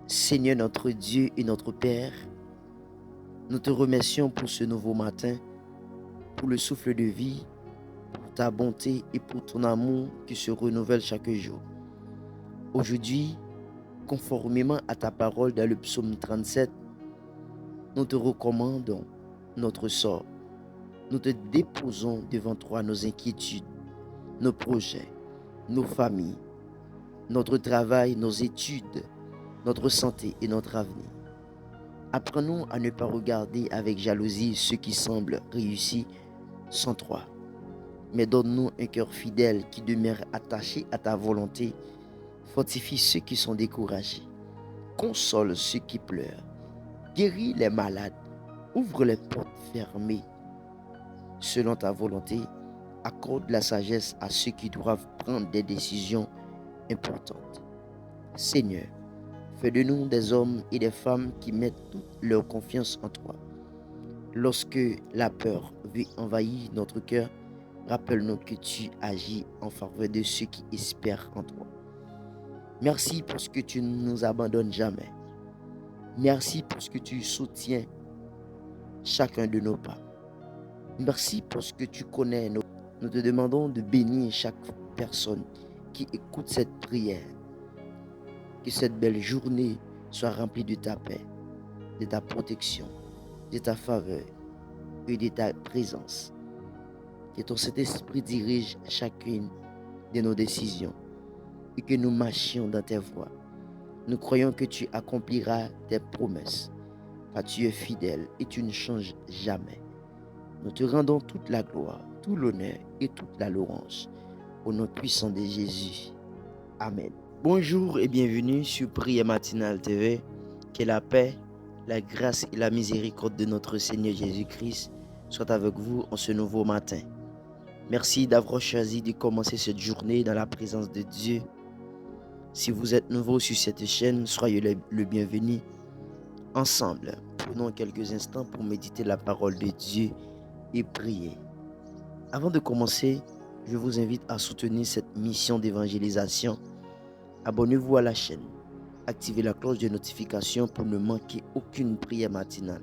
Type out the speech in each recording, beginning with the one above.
Seigneur notre Dieu et notre Père, nous te remercions pour ce nouveau matin, pour le souffle de vie, pour ta bonté et pour ton amour qui se renouvelle chaque jour. Aujourd'hui, conformément à ta parole dans le psaume 37, nous te recommandons notre sort. Nous te déposons devant toi nos inquiétudes, nos projets, nos familles, notre travail, nos études, notre santé et notre avenir. Apprenons à ne pas regarder avec jalousie ceux qui semblent réussir sans toi, mais donne-nous un cœur fidèle qui demeure attaché à ta volonté. Fortifie ceux qui sont découragés, console ceux qui pleurent, guéris les malades, ouvre les portes fermées. Selon ta volonté, accorde la sagesse à ceux qui doivent prendre des décisions importantes. Seigneur, fais de nous des hommes et des femmes qui mettent toute leur confiance en toi. Lorsque la peur veut envahir notre cœur, rappelle-nous que tu agis en faveur de ceux qui espèrent en toi. Merci parce que tu ne nous abandonnes jamais. Merci parce que tu soutiens chacun de nos pas. Merci parce que tu connais nos... Nous te demandons de bénir chaque personne qui écoute cette prière. Que cette belle journée soit remplie de ta paix, de ta protection, de ta faveur et de ta présence. Que ton Saint-Esprit dirige chacune de nos décisions et que nous marchions dans tes voies. Nous croyons que tu accompliras tes promesses, car tu es fidèle et tu ne changes jamais. Nous te rendons toute la gloire, tout l'honneur et toute la louange au nom puissant de Jésus. Amen. Bonjour et bienvenue sur Prière Matinale TV. Que la paix, la grâce et la miséricorde de notre Seigneur Jésus-Christ soient avec vous en ce nouveau matin. Merci d'avoir choisi de commencer cette journée dans la présence de Dieu. Si vous êtes nouveau sur cette chaîne, soyez le bienvenu. Ensemble, prenons quelques instants pour méditer la parole de Dieu et prier. Avant de commencer, je vous invite à soutenir cette mission d'évangélisation. Abonnez-vous à la chaîne, activez la cloche de notification pour ne manquer aucune prière matinale.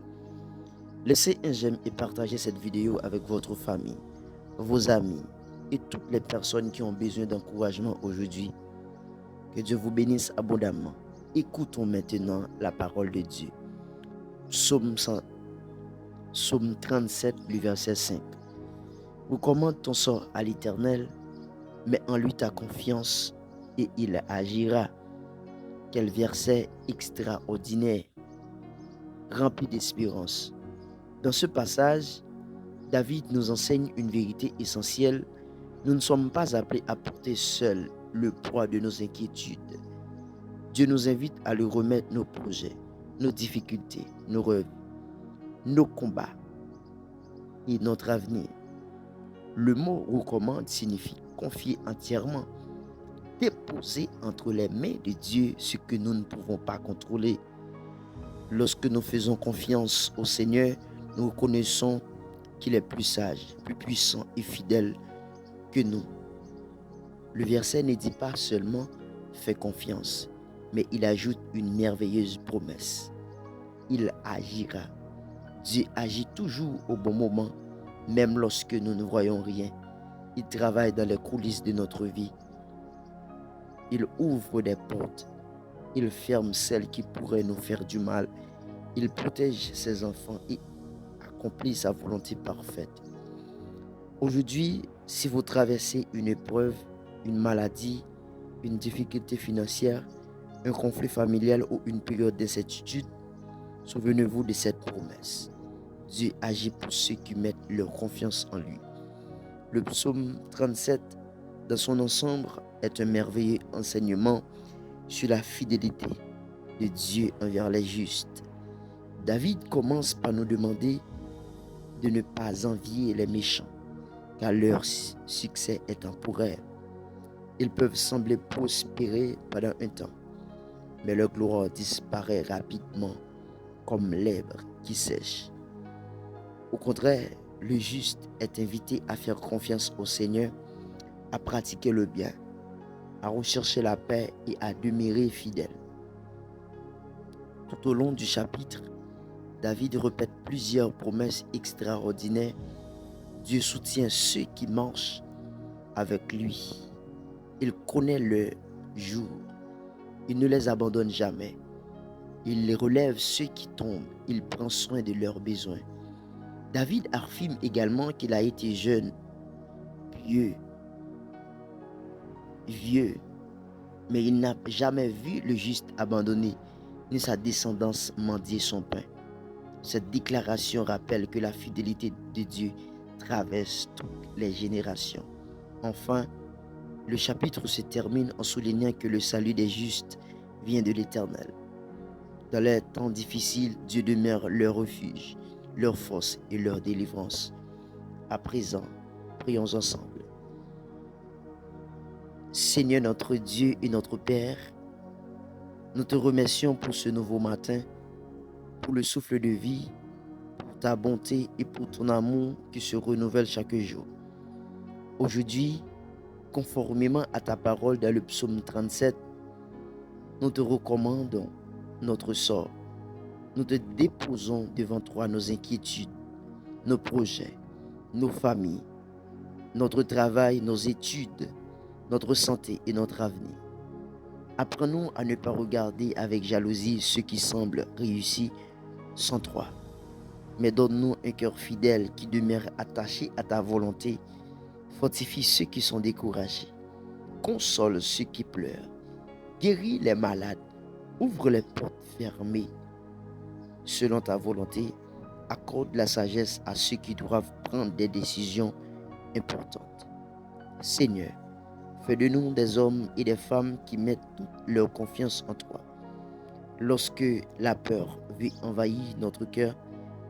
Laissez un j'aime et partagez cette vidéo avec votre famille, vos amis et toutes les personnes qui ont besoin d'encouragement aujourd'hui. Que Dieu vous bénisse abondamment. Écoutons maintenant la parole de Dieu. Psaume 37, le verset 5. Recommande ton sort à l'Éternel, mets en lui ta confiance et il agira. Quel verset extraordinaire, rempli d'espérance. Dans ce passage, David nous enseigne une vérité essentielle. Nous ne sommes pas appelés à porter seuls le poids de nos inquiétudes. Dieu nous invite à lui remettre nos projets, nos difficultés, nos rêves, nos combats et notre avenir. Le mot recommande signifie confier entièrement, déposer entre les mains de Dieu ce que nous ne pouvons pas contrôler. Lorsque nous faisons confiance au Seigneur, nous reconnaissons qu'il est plus sage, plus puissant et fidèle que nous. Le verset ne dit pas seulement « fais confiance », mais il ajoute une merveilleuse promesse. Il agira. Dieu agit toujours au bon moment, même lorsque nous ne voyons rien. Il travaille dans les coulisses de notre vie. Il ouvre des portes. Il ferme celles qui pourraient nous faire du mal. Il protège ses enfants et accomplit sa volonté parfaite. Aujourd'hui, si vous traversez une épreuve, une maladie, une difficulté financière, un conflit familial ou une période d'incertitude, souvenez-vous de cette promesse. Dieu agit pour ceux qui mettent leur confiance en lui. Le psaume 37, dans son ensemble, est un merveilleux enseignement sur la fidélité de Dieu envers les justes. David commence par nous demander de ne pas envier les méchants, car leur succès est temporaire. Ils peuvent sembler prospérer pendant un temps, mais leur gloire disparaît rapidement comme l'herbe qui sèche. Au contraire, le juste est invité à faire confiance au Seigneur, à pratiquer le bien, à rechercher la paix et à demeurer fidèle. Tout au long du chapitre, David répète plusieurs promesses extraordinaires. Dieu soutient ceux qui marchent avec lui. Il connaît le jour. Il ne les abandonne jamais. Il les relève ceux qui tombent. Il prend soin de leurs besoins. David affirme également qu'il a été jeune, pieux, vieux, mais il n'a jamais vu le juste abandonné, ni sa descendance mendier son pain. Cette déclaration rappelle que la fidélité de Dieu traverse toutes les générations. Enfin, le chapitre se termine en soulignant que le salut des justes vient de l'Éternel. Dans les temps difficiles, Dieu demeure leur refuge, leur force et leur délivrance. À présent, prions ensemble. Seigneur notre Dieu et notre Père, nous te remercions pour ce nouveau matin, pour le souffle de vie, pour ta bonté et pour ton amour qui se renouvelle chaque jour. Aujourd'hui, conformément à ta parole dans le psaume 37, nous te recommandons notre sort. Nous te déposons devant toi nos inquiétudes, nos projets, nos familles, notre travail, nos études, notre santé et notre avenir. Apprenons à ne pas regarder avec jalousie ceux qui semblent réussir sans toi, mais donne-nous un cœur fidèle qui demeure attaché à ta volonté. Fortifie ceux qui sont découragés, console ceux qui pleurent, guéris les malades, ouvre les portes fermées. Selon ta volonté, accorde la sagesse à ceux qui doivent prendre des décisions importantes. Seigneur, fais de nous des hommes et des femmes qui mettent toute leur confiance en toi. Lorsque la peur veut envahir notre cœur,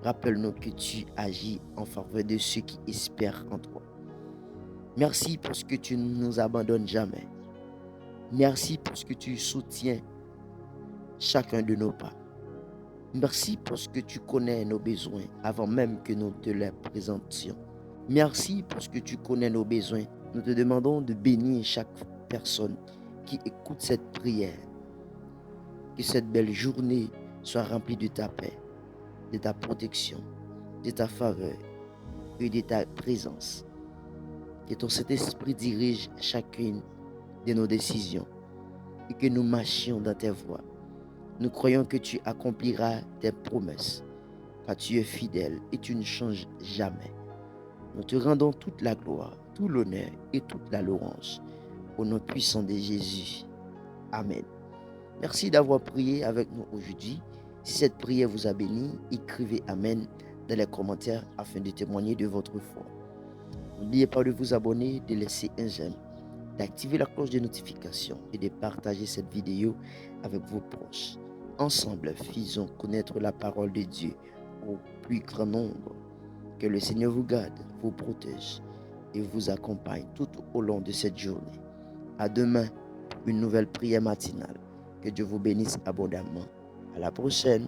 rappelle-nous que tu agis en faveur de ceux qui espèrent en toi. Merci parce que tu ne nous abandonnes jamais. Merci parce que tu soutiens chacun de nos pas. Merci parce que tu connais nos besoins avant même que nous te les présentions. Merci parce que tu connais nos besoins. Nous te demandons de bénir chaque personne qui écoute cette prière. Que cette belle journée soit remplie de ta paix, de ta protection, de ta faveur et de ta présence. Que ton Saint-Esprit dirige chacune de nos décisions et que nous marchions dans tes voies. Nous croyons que tu accompliras tes promesses, car tu es fidèle et tu ne changes jamais. Nous te rendons toute la gloire, tout l'honneur et toute la louange. Au nom puissant de Jésus. Amen. Merci d'avoir prié avec nous aujourd'hui. Si cette prière vous a béni, écrivez Amen dans les commentaires afin de témoigner de votre foi. N'oubliez pas de vous abonner, de laisser un j'aime, d'activer la cloche de notification et de partager cette vidéo avec vos proches. Ensemble, faisons connaître la parole de Dieu au plus grand nombre. Que le Seigneur vous garde, vous protège et vous accompagne tout au long de cette journée. À demain pour une nouvelle prière matinale. Que Dieu vous bénisse abondamment. À la prochaine.